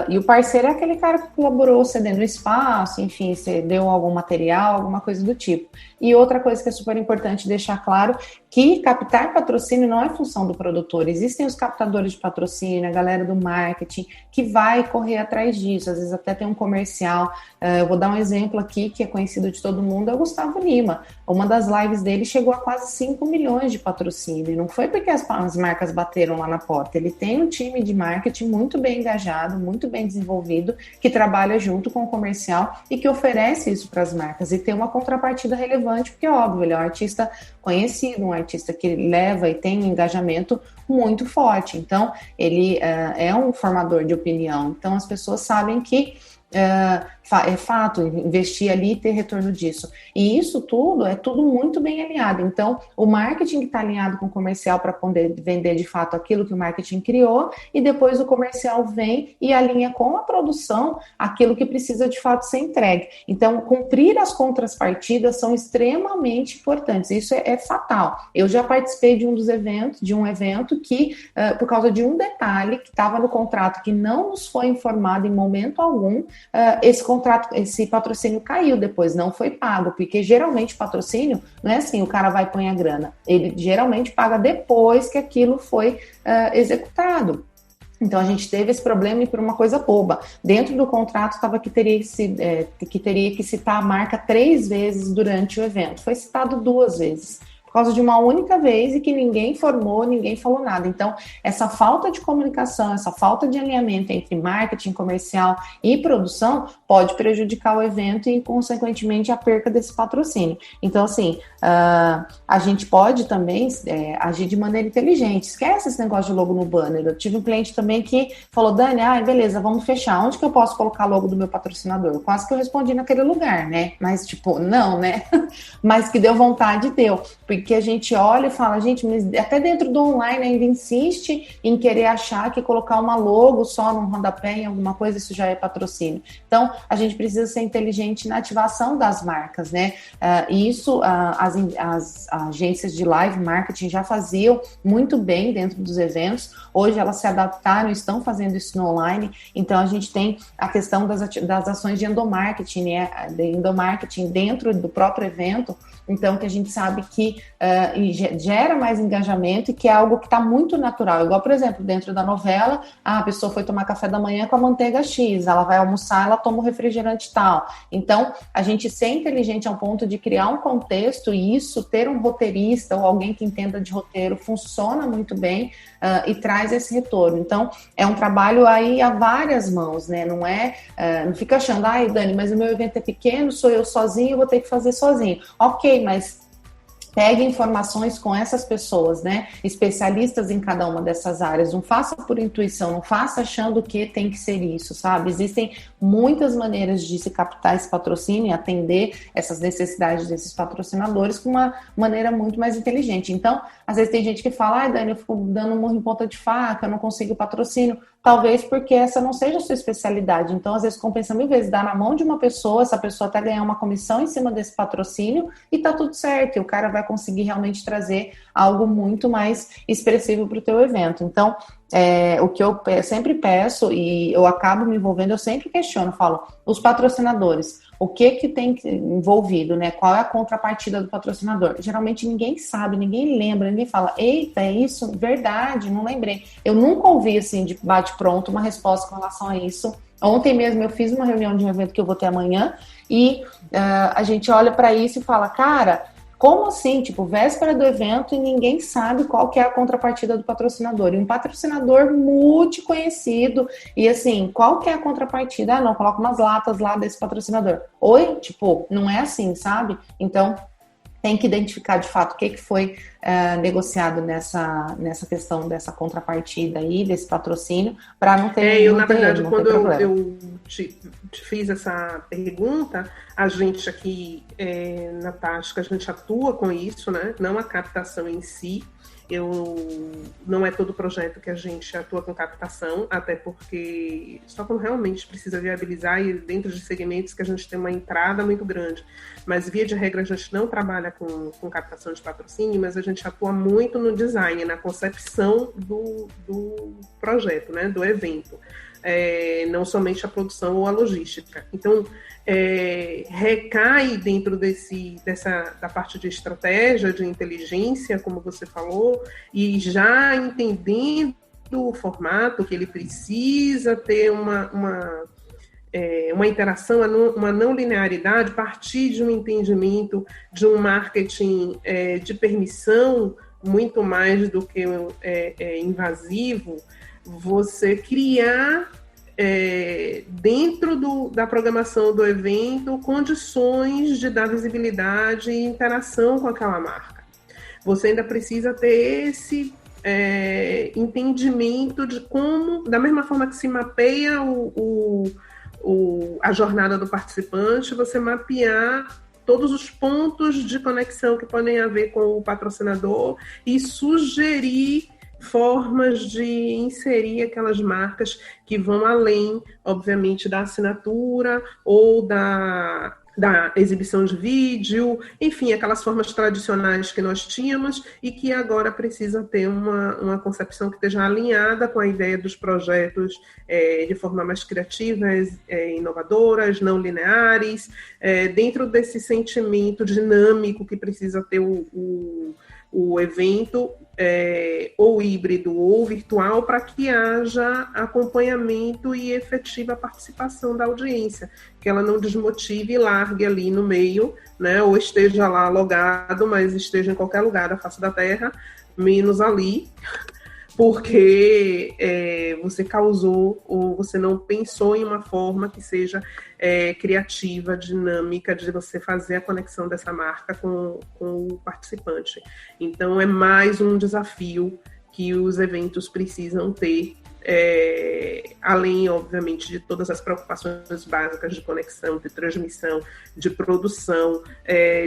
E o parceiro é aquele cara que colaborou cedendo espaço, enfim, cedeu algum material, alguma coisa do tipo. E outra coisa que é super importante deixar claro, que captar patrocínio não é função do produtor. Existem os captadores de patrocínio, a galera do marketing, que vai correr atrás disso. Às vezes até tem um comercial. Eu vou dar um exemplo aqui, que é conhecido de todo mundo, é o Gustavo Lima. Uma das lives dele chegou a quase 5 milhões de patrocínio. E não foi porque as marcas bateram lá na porta. Ele tem um time de marketing muito bem engajado, muito bem desenvolvido, que trabalha junto com o comercial e que oferece isso para as marcas. E tem uma contrapartida relevante, porque, óbvio, ele é um artista conhecido, um artista que leva e tem um engajamento muito forte. Então, ele é um formador de opinião. Então, as pessoas sabem que é fato, investir ali e ter retorno disso. E isso tudo é tudo muito bem alinhado. Então, o marketing está alinhado com o comercial para poder vender de fato aquilo que o marketing criou, e depois o comercial vem e alinha com a produção aquilo que precisa de fato ser entregue. Então, cumprir as contrapartidas são extremamente importantes. Isso é fatal. Eu já participei de um evento que, por causa de um detalhe que estava no contrato que não nos foi informado em momento algum, esse patrocínio caiu depois, não foi pago, porque geralmente patrocínio não é assim, o cara vai e põe a grana, ele geralmente paga depois que aquilo foi executado. Então, a gente teve esse problema e por uma coisa boba. Dentro do contrato estava que teria que citar a marca 3 vezes durante o evento. Foi citado 2 vezes. Por causa de uma única vez e que ninguém informou, ninguém falou nada. Então, essa falta de comunicação, essa falta de alinhamento entre marketing, comercial e produção pode prejudicar o evento e, consequentemente, a perca desse patrocínio. Então, assim, a gente pode também agir de maneira inteligente. Esquece esse negócio de logo no banner. Eu tive um cliente também que falou, Dani, beleza, vamos fechar. Onde que eu posso colocar logo do meu patrocinador? Quase que eu respondi naquele lugar, né? Mas, não, né? Mas que deu vontade, deu. Porque a gente olha e fala, gente, mas até dentro do online ainda insiste em querer achar que colocar uma logo só num rodapé em alguma coisa, isso já é patrocínio. Então, a gente precisa ser inteligente na ativação das marcas, né? Isso as agências de live marketing já faziam muito bem dentro dos eventos. Hoje elas se adaptaram e estão fazendo isso no online. Então, a gente tem a questão das ações de endomarketing, né? De endomarketing dentro do próprio evento. Então, que a gente sabe que gera mais engajamento e que é algo que está muito natural. Igual, por exemplo, dentro da novela, a pessoa foi tomar café da manhã com a manteiga X, ela vai almoçar, ela toma o refrigerante tal. Então, a gente ser inteligente ao ponto de criar um contexto e isso, ter um roteirista ou alguém que entenda de roteiro, funciona muito bem e traz esse retorno. Então, é um trabalho aí a várias mãos, né? Não fica achando, Dani, mas o meu evento é pequeno, sou eu sozinho, eu vou ter que fazer sozinho. Ok, mas pegue informações com essas pessoas, né? Especialistas em cada uma dessas áreas. Não faça por intuição, não faça achando que tem que ser isso, sabe? Existem muitas maneiras de se captar esse patrocínio e atender essas necessidades desses patrocinadores com uma maneira muito mais inteligente. Então, às vezes tem gente que fala, Dani, eu fico dando um murro em ponta de faca, eu não consigo patrocínio. Talvez porque essa não seja a sua especialidade. Então, às vezes, compensa 1000 vezes dar na mão de uma pessoa, essa pessoa até ganhar uma comissão em cima desse patrocínio e tá tudo certo. E o cara vai conseguir realmente trazer algo muito mais expressivo para o teu evento. Então, o que eu sempre peço e eu acabo me envolvendo, eu sempre questiono, falo, os patrocinadores, o que tem envolvido, né? Qual é a contrapartida do patrocinador? Geralmente ninguém sabe, ninguém lembra, ninguém fala, eita, é isso? Verdade, não lembrei. Eu nunca ouvi, assim, de bate-pronto, uma resposta com relação a isso. Ontem mesmo eu fiz uma reunião de um evento que eu vou ter amanhã e a gente olha para isso e fala, cara, como assim? Véspera do evento e ninguém sabe qual que é a contrapartida do patrocinador. E um patrocinador multiconhecido. E assim, qual que é a contrapartida? Não, coloca umas latas lá desse patrocinador. Oi? Não é assim, sabe? Então, tem que identificar de fato o que foi negociado nessa questão dessa contrapartida aí, desse patrocínio, para não ter na verdade, quando eu te fiz essa pergunta, a gente aqui na Tática, a gente atua com isso, né? Não a captação em si. Não é todo projeto que a gente atua com captação, até porque só quando realmente precisa viabilizar e dentro de segmentos que a gente tem uma entrada muito grande. Mas, via de regra, a gente não trabalha com captação de patrocínio, mas a gente atua muito no design, na concepção do projeto, né, do evento. Não somente a produção ou a logística. Então, recai dentro da parte de estratégia, de inteligência, como você falou, e já entendendo o formato que ele precisa ter uma interação, uma não linearidade, partir de um entendimento de um marketing de permissão, muito mais do que invasivo, você criar dentro da programação do evento condições de dar visibilidade e interação com aquela marca. Você ainda precisa ter esse entendimento de como, da mesma forma que se mapeia o a jornada do participante, você mapear todos os pontos de conexão que podem haver com o patrocinador e sugerir formas de inserir aquelas marcas que vão além, obviamente, da assinatura ou da exibição de vídeo, enfim, aquelas formas tradicionais que nós tínhamos e que agora precisa ter uma concepção que esteja alinhada com a ideia dos projetos de forma mais criativas, inovadoras, não lineares, dentro desse sentimento dinâmico que precisa ter o evento, ou híbrido ou virtual, para que haja acompanhamento e efetiva participação da audiência, que ela não desmotive e largue ali no meio, né, ou esteja lá logado, mas esteja em qualquer lugar da face da Terra, menos ali, porque você causou ou você não pensou em uma forma que seja criativa, dinâmica, de você fazer a conexão dessa marca com o participante. Então, é mais um desafio que os eventos precisam ter, além, obviamente, de todas as preocupações básicas de conexão, de transmissão, de produção,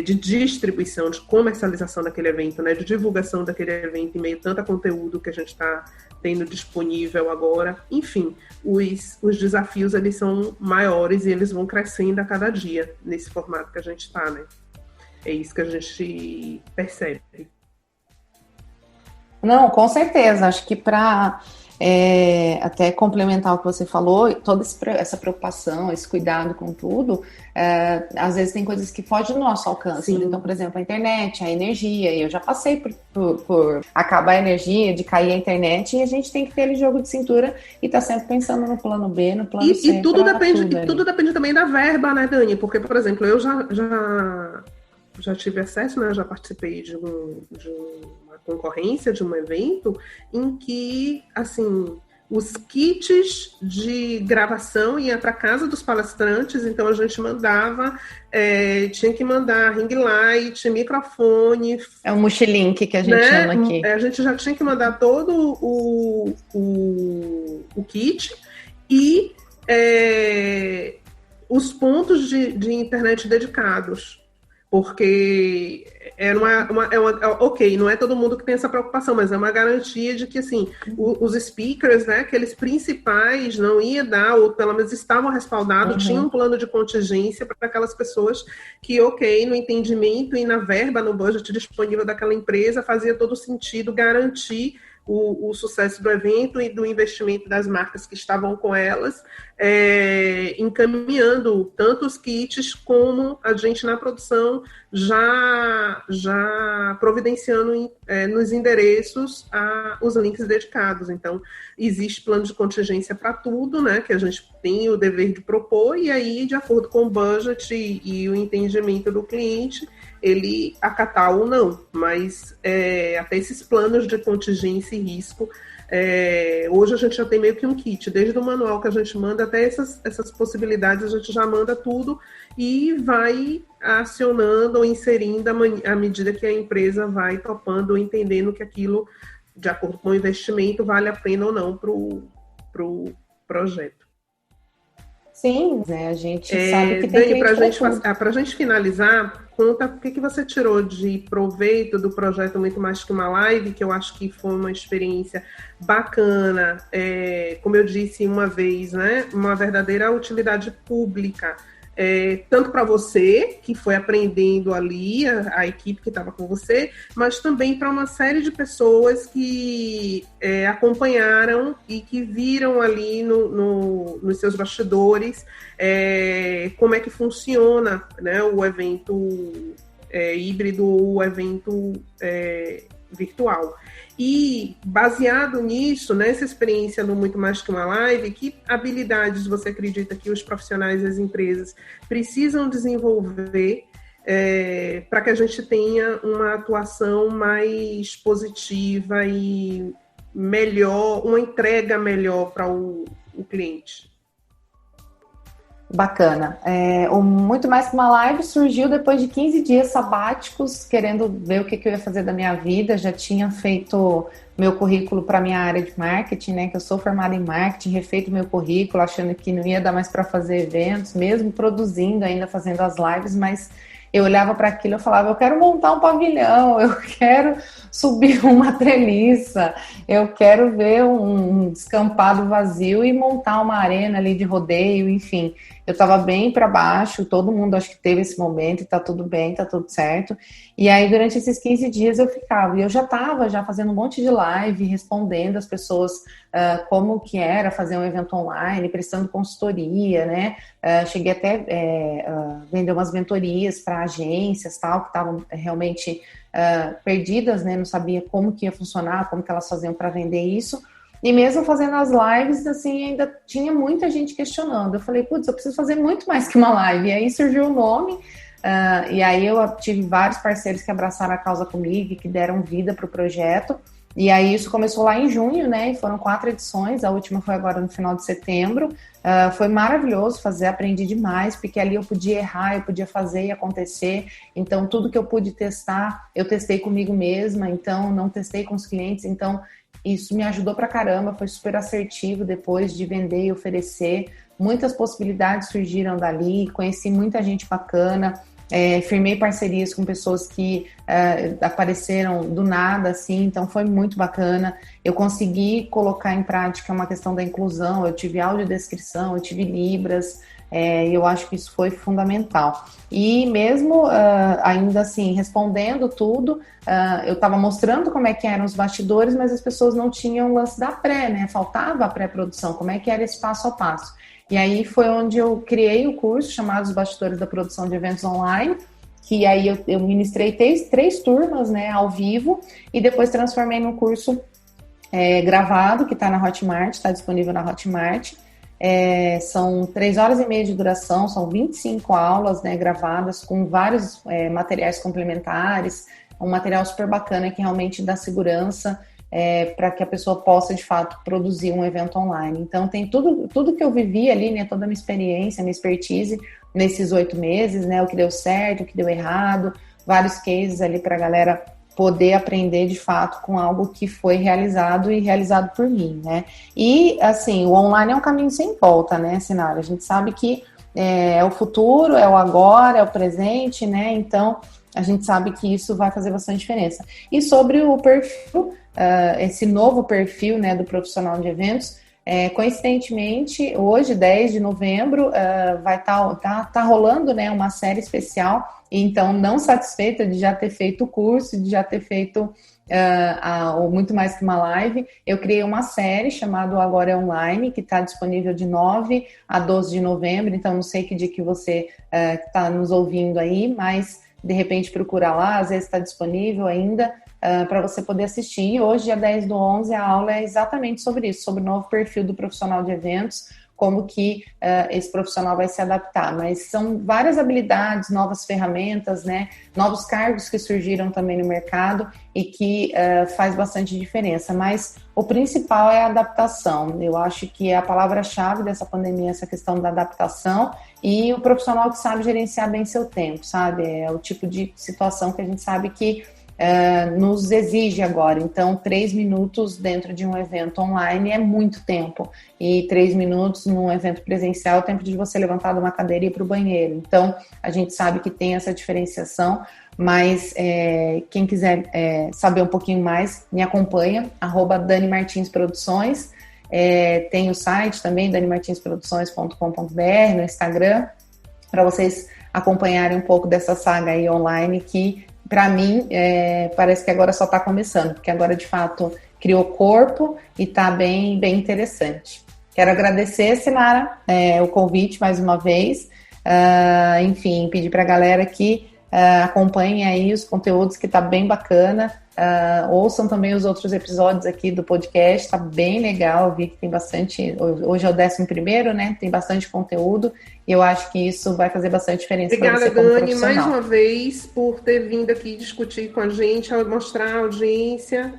de distribuição, de comercialização daquele evento, né, de divulgação daquele evento em meio a tanto conteúdo que a gente está tendo disponível agora. Enfim, os desafios, eles são maiores e eles vão crescendo a cada dia nesse formato que a gente está, né? É isso que a gente percebe. Não, com certeza. Acho que para até complementar o que você falou, toda essa preocupação, esse cuidado com tudo, às vezes tem coisas que fogem do nosso alcance. Sim. Então, por exemplo, a internet, a energia. Eu já passei por acabar a energia, de cair a internet, e a gente tem que ter aquele jogo de cintura e tá sempre pensando no plano B, no plano C. E tudo depende também da verba, né, Dani? Porque, por exemplo, eu já tive acesso, né? Já participei de uma concorrência, de um evento, em que, assim, os kits de gravação iam para casa dos palestrantes, então a gente mandava, tinha que mandar ring light, microfone. É um mochilink que a gente chama aqui. A gente já tinha que mandar todo o kit e os pontos de internet dedicados. Porque ok, não é todo mundo que tem essa preocupação, mas é uma garantia de que, assim, os speakers, né, aqueles principais, não ia dar, ou pelo menos estavam respaldados, tinham um plano de contingência para aquelas pessoas que, ok, no entendimento e na verba, no budget disponível daquela empresa, fazia todo sentido garantir o sucesso do evento e do investimento das marcas que estavam com elas, encaminhando tanto os kits como a gente na produção já providenciando nos endereços os links dedicados. Então, existe plano de contingência para tudo, né, que a gente tem o dever de propor, e aí, de acordo com o budget e o entendimento do cliente, ele acatar ou não, mas até esses planos de contingência e risco, hoje a gente já tem meio que um kit, desde o manual que a gente manda até essas possibilidades, a gente já manda tudo e vai acionando ou inserindo à medida que a empresa vai topando ou entendendo que aquilo, de acordo com o investimento, vale a pena ou não para o projeto. Sim, a gente sabe que tem para a gente finalizar, conta o que você tirou de proveito do projeto Muito Mais Que Uma Live, que eu acho que foi uma experiência bacana, como eu disse uma vez, né, uma verdadeira utilidade pública, tanto para você, que foi aprendendo ali, a equipe que estava com você, mas também para uma série de pessoas que acompanharam e que viram ali nos seus bastidores como é que funciona, né, o evento híbrido ou o evento virtual. E, baseado nisso, nessa experiência no Muito Mais Que Uma Live, que habilidades você acredita que os profissionais e as empresas precisam desenvolver para que a gente tenha uma atuação mais positiva e melhor, uma entrega melhor para o cliente? Bacana. O Muito Mais Que Uma Live surgiu depois de 15 dias sabáticos, querendo ver o que eu ia fazer da minha vida. Já tinha feito meu currículo para minha área de marketing, né? Que eu sou formada em marketing, refeito meu currículo, achando que não ia dar mais para fazer eventos, mesmo produzindo, ainda fazendo as lives, mas eu olhava para aquilo e falava, eu quero montar um pavilhão, eu quero subir uma treliça, eu quero ver um descampado vazio e montar uma arena ali de rodeio, enfim. Eu estava bem para baixo, todo mundo acho que teve esse momento e tá tudo bem, tá tudo certo. E aí, durante esses 15 dias eu ficava, e eu já estava fazendo um monte de live, respondendo as pessoas como que era fazer um evento online, prestando consultoria, né? Cheguei até vender umas mentorias para agências, tal, que estavam realmente perdidas, né? Não sabia como que ia funcionar, como que elas faziam para vender isso. E mesmo fazendo as lives, assim, ainda tinha muita gente questionando. Eu falei, putz, eu preciso fazer muito mais que uma live. E aí surgiu o nome, e aí eu tive vários parceiros que abraçaram a causa comigo e que deram vida para o projeto. E aí isso começou lá em junho, né? E foram 4 edições, a última foi agora no final de setembro. Foi maravilhoso fazer, aprendi demais, porque ali eu podia errar, eu podia fazer e acontecer. Então, tudo que eu pude testar, eu testei comigo mesma, então não testei com os clientes, então isso me ajudou pra caramba, foi super assertivo depois de vender e oferecer. Muitas possibilidades surgiram dali, conheci muita gente bacana, firmei parcerias com pessoas que apareceram do nada, assim, então foi muito bacana. Eu consegui colocar em prática uma questão da inclusão, eu tive audiodescrição, eu tive Libras, eu acho que isso foi fundamental. E mesmo ainda assim, respondendo tudo, eu estava mostrando como é que eram os bastidores, mas as pessoas não tinham o lance da pré, né? Faltava a pré-produção, como é que era esse passo a passo. E aí foi onde eu criei o curso chamado Os Bastidores da Produção de Eventos Online, que aí eu ministrei 3 turmas, né, ao vivo, e depois transformei num curso gravado, que está na Hotmart, está disponível na Hotmart. São 3 horas e meia de duração, são 25 aulas, né, gravadas com vários materiais complementares, um material super bacana que realmente dá segurança para que a pessoa possa, de fato, produzir um evento online. Então, tem tudo que eu vivi ali, né, toda a minha experiência, minha expertise nesses 8 meses, né, o que deu certo, o que deu errado, vários cases ali para a galera poder aprender, de fato, com algo que foi realizado e realizado por mim, né. E, assim, o online é um caminho sem volta, né, Sinara? A gente sabe que é o futuro, é o agora, é o presente, né, então a gente sabe que isso vai fazer bastante diferença. E sobre o perfil, esse novo perfil, né, do profissional de eventos, coincidentemente, hoje, 10 de novembro, vai tá rolando, né, uma série especial. Então, não satisfeita de já ter feito o curso, de já ter feito o Muito Mais Que Uma Live, eu criei uma série chamada Agora é Online, que está disponível de 9 a 12 de novembro. Então, não sei que dia que você está nos ouvindo aí, mas de repente procura lá, às vezes está disponível ainda para você poder assistir. E hoje, dia 10/11, a aula é exatamente sobre isso, sobre o novo perfil do profissional de eventos, como que esse profissional vai se adaptar. Mas são várias habilidades, novas ferramentas, né, novos cargos que surgiram também no mercado e que faz bastante diferença. Mas o principal é a adaptação. Eu acho que é a palavra-chave dessa pandemia, essa questão da adaptação e o profissional que sabe gerenciar bem seu tempo, sabe? É o tipo de situação que a gente sabe que nos exige agora. Então, 3 minutos dentro de um evento online é muito tempo. E 3 minutos num evento presencial é o tempo de você levantar de uma cadeira e ir para o banheiro. Então, a gente sabe que tem essa diferenciação, mas quem quiser saber um pouquinho mais, me acompanha, @Dani Martins Produções. Tem o site também, danimartinsproduções.com.br, no Instagram, para vocês acompanharem um pouco dessa saga aí online que, para mim, parece que agora só está começando, porque agora, de fato, criou corpo e está bem, bem interessante. Quero agradecer, Sinara, o convite mais uma vez. Enfim, pedir para a galera que acompanhe aí os conteúdos, que está bem bacana. Ouçam também os outros episódios aqui do podcast, tá bem legal, vi que tem bastante, hoje é o 11º, né, tem bastante conteúdo, e eu acho que isso vai fazer bastante diferença para você como Dani, profissional. mais uma vez, por ter vindo aqui discutir com a gente, mostrar à audiência,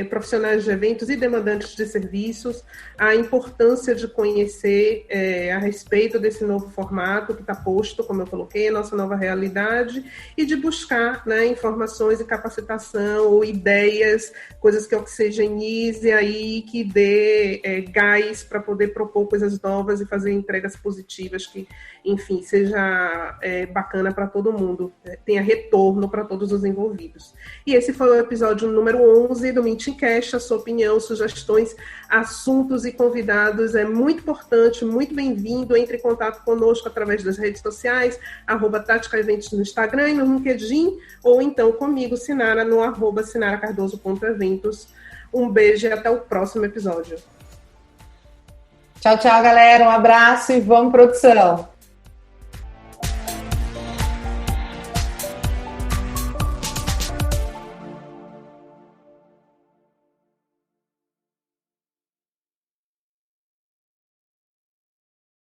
profissionais de eventos e demandantes de serviços, a importância de conhecer a respeito desse novo formato que está posto, como eu coloquei, a nossa nova realidade, e de buscar, né, informações e capacitação ou ideias, coisas que oxigenize aí, que dê gás para poder propor coisas novas e fazer entregas positivas que, enfim, seja bacana para todo mundo, tenha retorno para todos os envolvidos. E esse foi o episódio número 11 do Meetingcast. A sua opinião, sugestões, assuntos e convidados é muito importante, muito bem-vindo. Entre em contato conosco através das redes sociais, @TaticaEventos no Instagram e no LinkedIn, ou então comigo, Sinara, no @sinaracardoso.eventos. Um beijo e até o próximo episódio. Tchau, tchau, galera. Um abraço e vamos, produção.